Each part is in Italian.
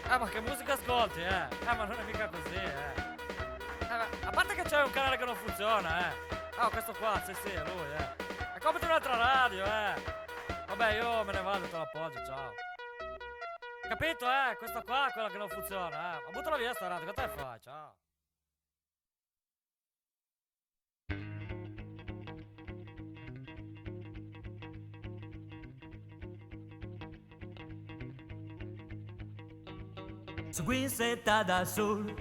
Ma che musica ascolti, ma non è mica così, a parte che c'è un canale che non funziona, questo qua, sì, è lui, E comprati un'altra radio, Vabbè, io me ne vado, te l'appoggio, ciao. Capito, questa qua è quella che non funziona, Ma buttala via sta radio, che te fai, ciao. Su Guinsetta da Sul,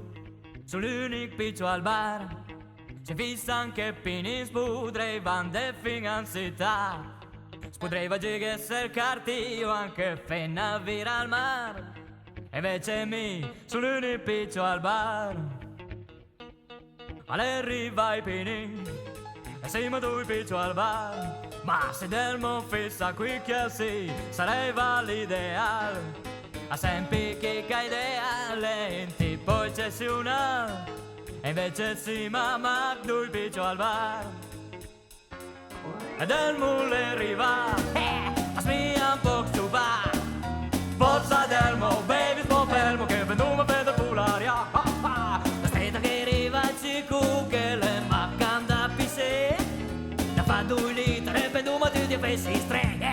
sull'unic piccio al bar, c'è visto anche Pinis, podrei de finanzità. Spodreva giga cercarti o anche fenna vira al mar. E invece mi, sull'unic piccio al bar. Alle arriva i Pini, e siamo due piccio al bar. Ma se del mon fissa qui che sì, sarebbe l'ideale. A sempre che ideale, in tipo poi c'è una. E invece si mamma due piccio al bar. E del mulle arriva, asmia un po' su bar. Forza del mo, baby, spopermo che vendume per del pularia. La stretta che arriva cicu che le maccan da pisse. Da fa 2 litri e vendume tutti i pesci streghe.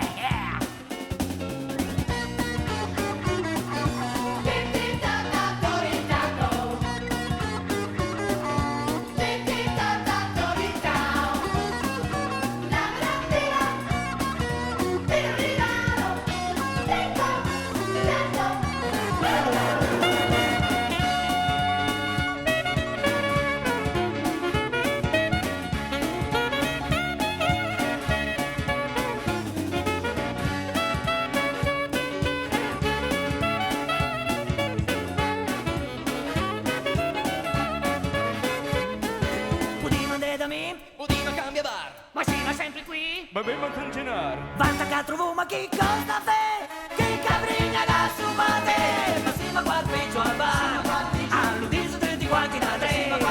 Udino cambia bar, Ma sei sempre qui? ma ben continuare. Vanta che trovo ma chi cosa fe? Chi cabrigna da su mate? Ma si ma guarda piccio al bar. All'udiso tutti quanti da tre.